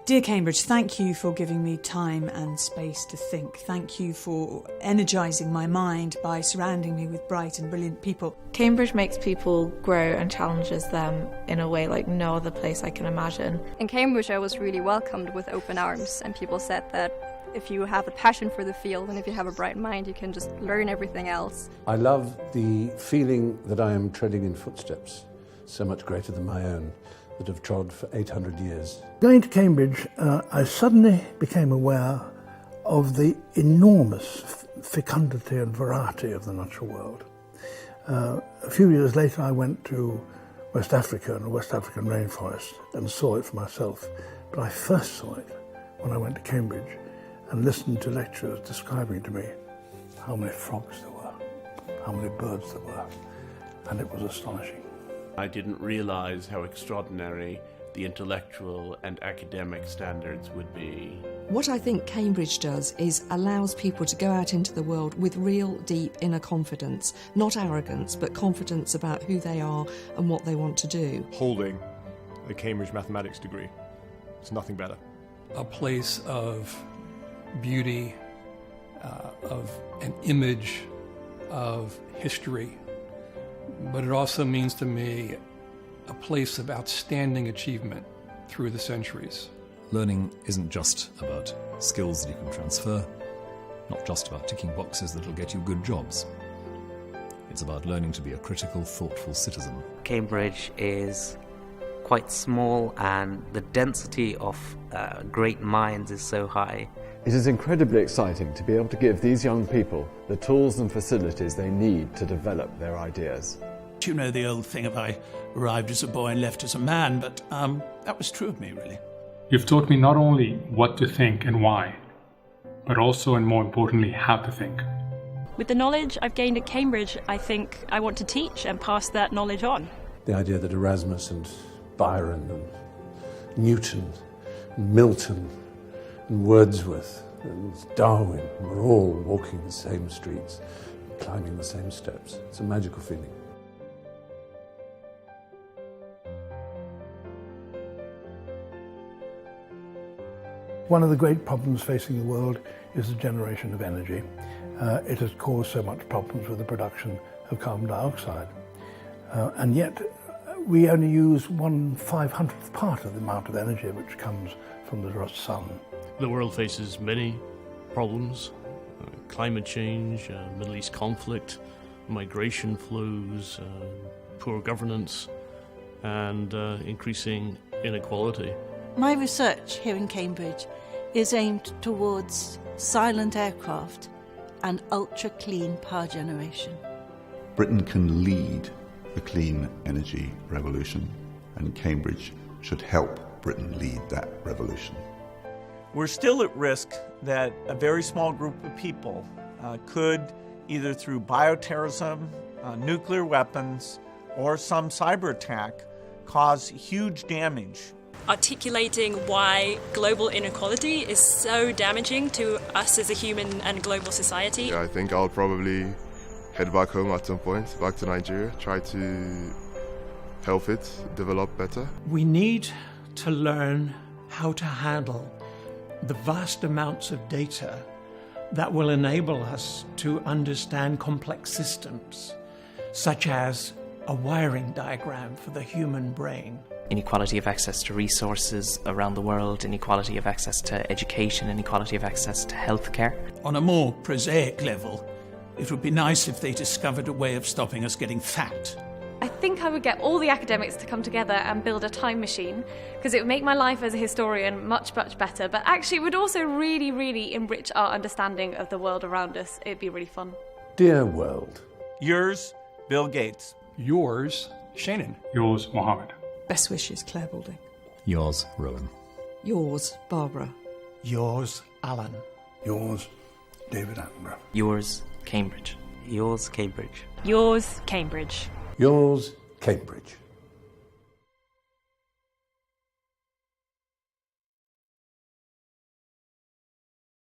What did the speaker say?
Dear Cambridge, thank you for giving me time and space to think. Thank you for energising my mind by surrounding me with bright and brilliant people. Cambridge makes people grow and challenges them in a way like no other place I can imagine. In Cambridge, I was really welcomed with open arms, and people said that if you have a passion for the field and if you have a bright mind, you can just learn everything else. I love the feeling that I am treading in footsteps so much greater than my own, that have trod for 800 years. Going to Cambridge, I suddenly became aware of the enormous fecundity and variety of the natural world. A few years later, I went to West Africa and a West African rainforest and saw it for myself. But I first saw it when I went to Cambridge and listened to lecturers describing to me how many frogs there were, how many birds there were, and it was astonishing. I didn't realise how extraordinary the intellectual and academic standards would be. What I think Cambridge does is allows people to go out into the world with real deep inner confidence, not arrogance, but confidence about who they are and what they want to do. Holding a Cambridge mathematics degree, it's nothing better. A place of beauty, of an image, of history. But it also means to me a place of outstanding achievement through the centuries. Learning isn't just about skills that you can transfer, not just about ticking boxes that'll get you good jobs. It's about learning to be a critical, thoughtful citizen. Cambridge is quite small and the density of great minds is so high. It is incredibly exciting to be able to give these young people the tools and facilities they need to develop their ideas. You know the old thing of I arrived as a boy and left as a man, but that was true of me, really. You've taught me not only what to think and why, but also, and more importantly, how to think. With the knowledge I've gained at Cambridge, I think I want to teach and pass that knowledge on. The idea that Erasmus and Byron and Newton and Milton and Wordsworth and Darwin were all walking the same streets, climbing the same steps. It's a magical feeling. One of the great problems facing the world is the generation of energy. It has caused so much problems with the production of carbon dioxide. And yet we only use 1/500th part of the amount of energy which comes from the sun. The world faces many problems: climate change, Middle East conflict, migration flows, poor governance, and increasing inequality. My research here in Cambridge is aimed towards silent aircraft and ultra-clean power generation. Britain can lead the clean energy revolution, and Cambridge should help Britain lead that revolution. We're still at risk that a very small group of people could, either through bioterrorism, nuclear weapons, or some cyber attack, cause huge damage. Articulating why global inequality is so damaging to us as a human and global society. Yeah, I think I'll probably head back home at some point, back to Nigeria, try to help it develop better. We need to learn how to handle the vast amounts of data that will enable us to understand complex systems, such as a wiring diagram for the human brain. Inequality of access to resources around the world, inequality of access to education, inequality of access to healthcare. On a more prosaic level, it would be nice if they discovered a way of stopping us getting fat. I think I would get all the academics to come together and build a time machine, because it would make my life as a historian much, much better, but actually it would also really, really enrich our understanding of the world around us. It'd be really fun. Dear world. Yours, Bill Gates. Yours, Shanin. Yours, Mohammed. Best wishes, Claire Balding. Yours, Rowan. Yours, Barbara. Yours, Alan. Yours, David Attenborough. Yours, Cambridge. Yours, Cambridge. Yours, Cambridge. Yours, Cambridge.